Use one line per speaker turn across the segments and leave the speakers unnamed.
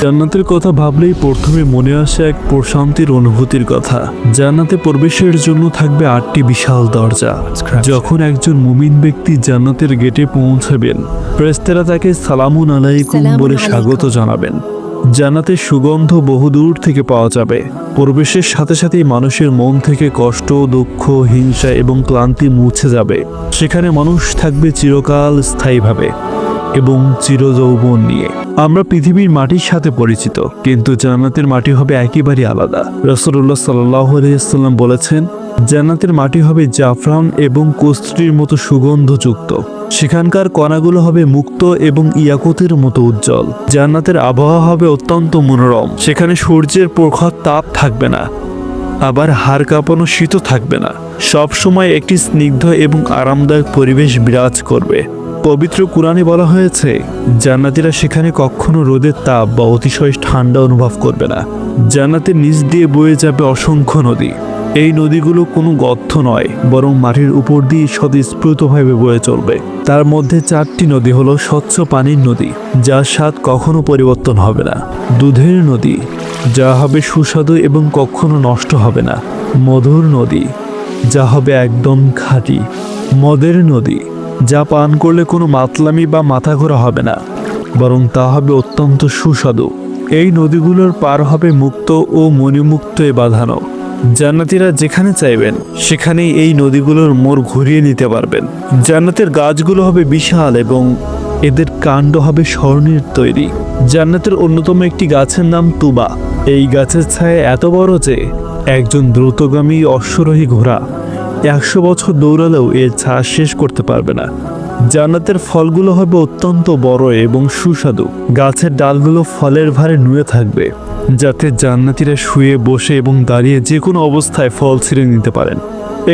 জান্নাতের কথা ভাবলেই প্রথমে মনে আসে এক প্রশান্তির অনুভূতির কথা। জান্নাতে প্রবেশের জন্য থাকবে 8টি বিশাল দরজা। যখন একজন মুমিন ব্যক্তি জান্নাতের গেটে পৌঁছাবেন, ফেরেশতারা তাকে সালামুন আলাইকুম বলে স্বাগত জানাবেন। জান্নাতের সুগন্ধ বহুদূর থেকে পাওয়া যাবে। প্রবেশের সাথে সাথেই মানুষের মন থেকে কষ্ট, দুঃখ, হিংসা এবং ক্লান্তি মুছে যাবে। সেখানে মানুষ থাকবে চিরকাল স্থায়ীভাবে এবং চিরযৌবন নিয়ে। আমরা পৃথিবীর মাটির সাথে পরিচিত, কিন্তু জান্নাতের মাটি হবে একেবারে আলাদা। রাসূলুল্লাহ সাল্লাল্লাহু আলাইহি ওয়াসাল্লাম বলেছেন, জান্নাতের মাটি হবে জাফরান এবং কস্তুরীর মতো সুগন্ধযুক্ত। সেখানকার কণাগুলো হবে মুক্ত এবং ইয়াকুতের মতো উজ্জ্বল। জান্নাতের আবহাওয়া হবে অত্যন্ত মনোরম। সেখানে সূর্যের প্রখর তাপ থাকবে না, আবার হাড় কাঁপানো শীতও থাকবে না। সব সময় একটি স্নিগ্ধ এবং আরামদায়ক পরিবেশ বিরাজ করবে। পবিত্র কুরআনে বলা হয়েছে, জান্নাতীরা সেখানে কখনো রোদের তাপ বা অতিশয় ঠান্ডা অনুভব করবে না। জান্নাতের নিচ দিয়ে বয়ে যাবে অসংখ্য নদী। এই নদীগুলো কোনো গর্ত নয়, বরং মাটির উপর দিয়ে স্বতঃস্ফূর্তভাবে বয়ে চলবে। তার মধ্যে 4টি নদী হলো স্বচ্ছ পানির নদী, যার স্বাদ কখনো পরিবর্তন হবে না। দুধের নদী, যা হবে সুস্বাদু এবং কখনো নষ্ট হবে না। মধুর নদী, যা হবে একদম খাঁটি। মদের নদী, যা পান করলে কোনো মাতলামি বা মাথা ঘোরা হবে না, বরং তা হবে অত্যন্ত সুস্বাদু। এই নদীগুলোর পার হবে মুক্ত ও মণিমুক্ত বাঁধানো। জান্নাতীরা যেখানে চাইবেন সেখানেই এই নদীগুলোর মোড় ঘুরিয়ে নিতে পারবেন। জান্নাতের গাছগুলো হবে বিশাল এবং এদের কাণ্ড হবে স্বর্ণের তৈরি। জান্নাতের অন্যতম একটি গাছের নাম তুবা। এই গাছের ছায়া এত বড় যে একজন দ্রুতগামী অশ্বরোহী ঘোড়া 100 বছর দৌড়ালেও এর ছায়া শেষ করতে পারবে না। জান্নাতের ফলগুলো হবে অত্যন্ত বড় এবং সুস্বাদু। গাছের ডালগুলো ফলের ভারে নুয়ে থাকবে, যাতে জান্নাতীরা শুয়ে, বসে এবং দাঁড়িয়ে যে কোনো অবস্থায় ফল ছিঁড়ে নিতে পারেন।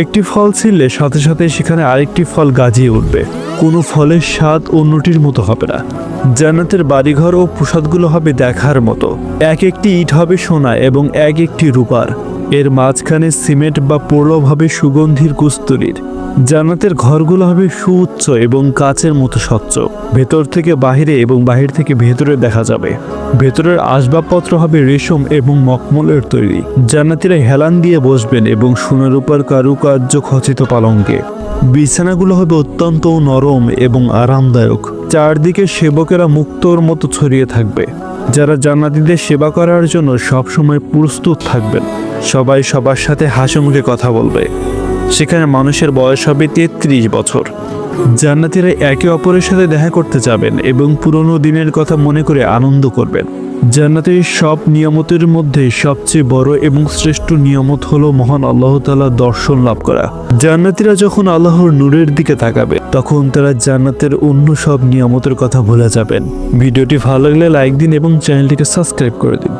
একটি ফল ছিঁড়লে সাথে সাথে সেখানে আরেকটি ফল গাজিয়ে উঠবে। কোনো ফলের স্বাদ অন্যটির মতো হবে না। জান্নাতের বাড়িঘর ও প্রাসাদগুলো হবে দেখার মতো। এক একটি ইট হবে সোনা এবং এক একটি রূপার। এর মাঝখানে সিমেন্ট বা পোড়ো হবে সুগন্ধির কস্তুরীর। জান্নাতের ঘরগুলো হবে সুউচ্চ এবং কাচের মতো স্বচ্ছ। ভেতর থেকে বাহিরে এবং বাহির থেকে ভেতরে দেখা যাবে। ভেতরের আসবাবপত্র হবে রেশম এবং মখমলের তৈরি। জান্নাতীরা হেলান দিয়ে বসবেন এবং সোনার রূপার কারুকার্য খচিত পালঙ্কে। বিছানাগুলো হবে অত্যন্ত নরম এবং আরামদায়ক। চারদিকে সেবকেরা মুক্তোর মতো ছড়িয়ে থাকবে, যারা জান্নাতীদের সেবা করার জন্য সবসময় প্রস্তুত থাকবেন। সবাই সবার সাথে হাসিমুখে কথা বলবে। সেখানে মানুষের বয়স হবে 33 বছর। জান্নাতীরা একে অপরের সাথে দেখা করতে যাবেন এবং পুরনো দিনের কথা মনে করে আনন্দ করবেন। জান্নাতের সব নিয়ামতের মধ্যে সবচেয়ে বড় এবং শ্রেষ্ঠ নিয়ামত হলো মহান আল্লাহ তাআলার দর্শন লাভ করা। জান্নাতীরা যখন আল্লাহর নূরের দিকে তাকাবে, তখন তারা জান্নাতের অন্য সব নিয়ামতের কথা ভুলে যাবেন। ভিডিওটি ভালো লাগলে লাইক দিন এবং চ্যানেলটিকে সাবস্ক্রাইব করে দিন।